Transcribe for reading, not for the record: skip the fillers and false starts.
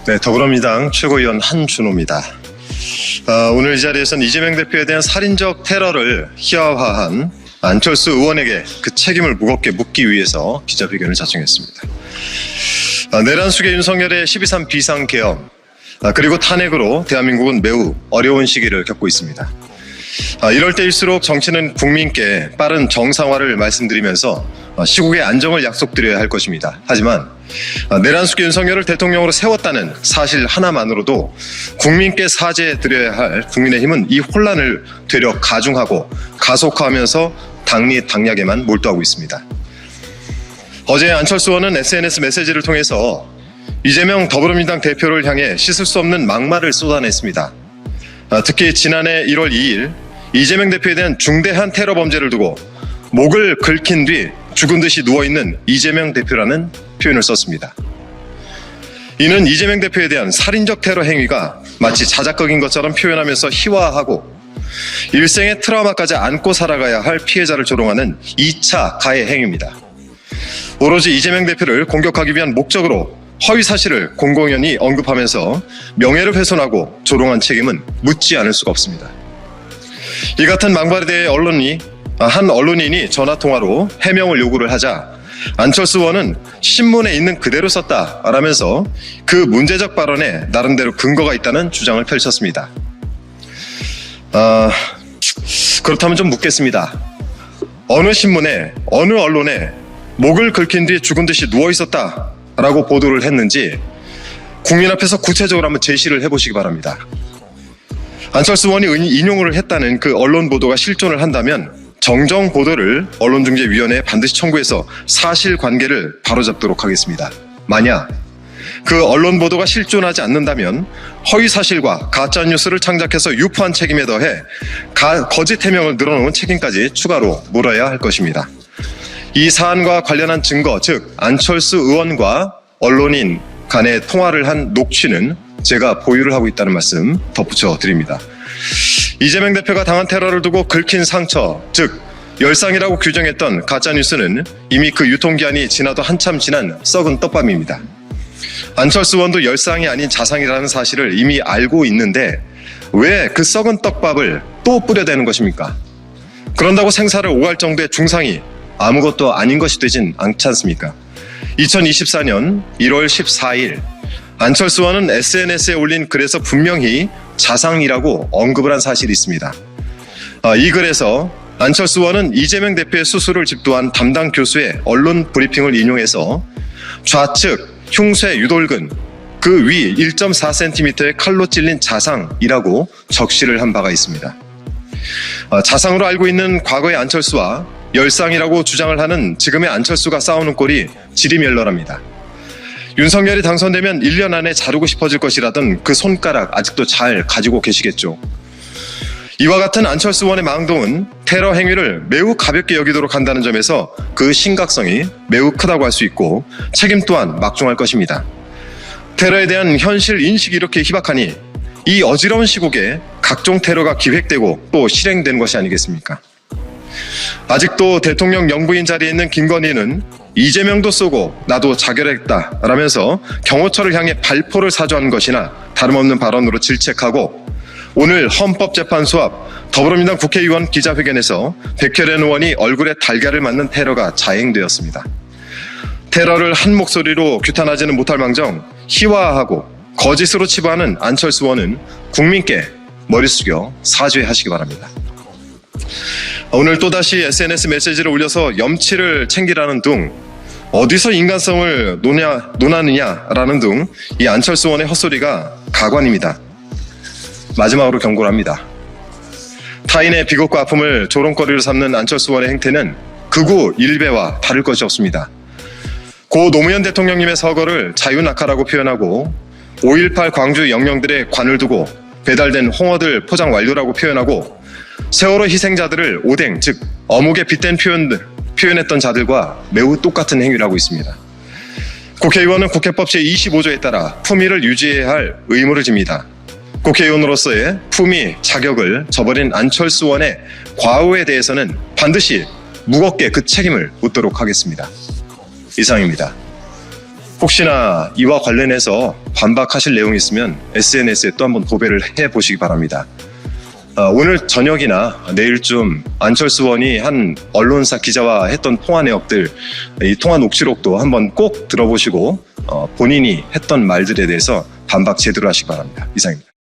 네, 더불어민주당 최고위원 한준호입니다. 오늘 이 자리에서는 이재명 대표에 대한 살인적 테러를 희화화한 안철수 의원에게 그 책임을 무겁게 묻기 위해서 기자회견을 자청했습니다. 내란 수계 윤석열의 12.3 비상계엄 그리고 탄핵으로 대한민국은 매우 어려운 시기를 겪고 있습니다. 이럴 때일수록 정치는 국민께 빠른 정상화를 말씀드리면서 시국의 안정을 약속드려야 할 것입니다. 하지만 내란 수계 윤석열을 대통령으로 세웠다는 사실 하나만으로도 국민께 사죄드려야 할 국민의힘은 이 혼란을 되려 가중하고 가속화하면서 당리당략에만 몰두하고 있습니다. 어제 안철수 의원은 SNS 메시지를 통해서 이재명 더불어민주당 대표를 향해 씻을 수 없는 막말을 쏟아냈습니다. 특히 지난해 1월 2일 이재명 대표에 대한 중대한 테러 범죄를 두고 목을 긁힌 뒤 죽은 듯이 누워있는 이재명 대표라는 표현을 썼습니다. 이는 이재명 대표에 대한 살인적 테러 행위가 마치 자작극인 것처럼 표현하면서 희화하고 일생의 트라우마까지 안고 살아가야 할 피해자를 조롱하는 2차 가해 행위입니다. 오로지 이재명 대표를 공격하기 위한 목적으로 허위 사실을 공공연히 언급하면서 명예를 훼손하고 조롱한 책임은 묻지 않을 수가 없습니다. 이 같은 막말에 대해 한 언론인이 전화통화로 해명을 요구를 하자 안철수 의원은 신문에 있는 그대로 썼다라면서 그 문제적 발언에 나름대로 근거가 있다는 주장을 펼쳤습니다. 그렇다면 좀 묻겠습니다. 어느 신문에 어느 언론에 목을 긁힌 뒤 죽은 듯이 누워 있었다라고 보도를 했는지 국민 앞에서 구체적으로 한번 제시를 해보시기 바랍니다. 안철수 의원이 인용을 했다는 그 언론 보도가 실존을 한다면 정정 보도를 언론중재위원회에 반드시 청구해서 사실관계를 바로잡도록 하겠습니다. 만약 그 언론 보도가 실존하지 않는다면 허위 사실과 가짜 뉴스를 창작해서 유포한 책임에 더해 거짓 해명을 늘어놓은 책임까지 추가로 물어야 할 것입니다. 이 사안과 관련한 증거, 즉 안철수 의원과 언론인 간의 통화를 한 녹취는 제가 보유를 하고 있다는 말씀 덧붙여 드립니다. 이재명 대표가 당한 테러를 두고 긁힌 상처, 즉 열상이라고 규정했던 가짜뉴스는 이미 그 유통기한이 지나도 한참 지난 썩은 떡밥입니다. 안철수 의원도 열상이 아닌 자상이라는 사실을 이미 알고 있는데 왜 그 썩은 떡밥을 또 뿌려대는 것입니까? 그런다고 생사를 오갈 정도의 중상이 아무것도 아닌 것이 되진 않지 않습니까? 2024년 1월 14일 안철수 의원은 SNS에 올린 글에서 분명히 자상이라고 언급을 한 사실이 있습니다. 이 글에서 안철수 의원은 이재명 대표의 수술을 집도한 담당 교수의 언론 브리핑을 인용해서 좌측 흉쇄 유돌근 그 위 1.4cm의 칼로 찔린 자상이라고 적시를 한 바가 있습니다. 자상으로 알고 있는 과거의 안철수와 열상이라고 주장을 하는 지금의 안철수가 싸우는 꼴이 지리멸렬합니다. 윤석열이 당선되면 1년 안에 자르고 싶어질 것이라던 그 손가락 아직도 잘 가지고 계시겠죠. 이와 같은 안철수 의원의 망동은 테러 행위를 매우 가볍게 여기도록 한다는 점에서 그 심각성이 매우 크다고 할 수 있고 책임 또한 막중할 것입니다. 테러에 대한 현실 인식이 이렇게 희박하니 이 어지러운 시국에 각종 테러가 기획되고 또 실행되는 것이 아니겠습니까? 아직도 대통령 영부인 자리에 있는 김건희는 이재명도 쏘고 나도 자결했다 라면서 경호처를 향해 발포를 사주한 것이나 다름없는 발언으로 질책하고 오늘 헌법재판소 앞 더불어민주당 국회의원 기자회견에서 백혈연 의원이 얼굴에 달걀을 맞는 테러가 자행되었습니다. 테러를 한 목소리로 규탄하지는 못할 망정 희화하고 거짓으로 치부하는 안철수 의원은 국민께 머리 숙여 사죄하시기 바랍니다. 오늘 또다시 SNS 메시지를 올려서 염치를 챙기라는 등 어디서 인간성을 논하느냐라는 등 이 안철수 의원의 헛소리가 가관입니다. 마지막으로 경고를 합니다. 타인의 비극과 아픔을 조롱거리로 삼는 안철수 의원의 행태는 극우 일배와 다를 것이 없습니다. 고 노무현 대통령님의 서거를 자유낙하라고 표현하고 5.18 광주 영령들의 관을 두고 배달된 홍어들 포장 완료라고 표현하고 세월호 희생자들을 오뎅, 즉 어묵에 빗댄 표현했던 자들과 매우 똑같은 행위를 하고 있습니다. 국회의원은 국회법 제25조에 따라 품위를 유지해야 할 의무를 집니다. 국회의원으로서의 품위, 자격을 저버린 안철수 의원의 과오에 대해서는 반드시 무겁게 그 책임을 묻도록 하겠습니다. 이상입니다. 혹시나 이와 관련해서 반박하실 내용이 있으면 SNS에 또 한번 고배를 해보시기 바랍니다. 오늘 저녁이나 내일쯤 안철수 의원이 한 언론사 기자와 했던 통화 내역들, 이 통화 녹취록도 한번 꼭 들어보시고 본인이 했던 말들에 대해서 반박 제대로 하시기 바랍니다. 이상입니다.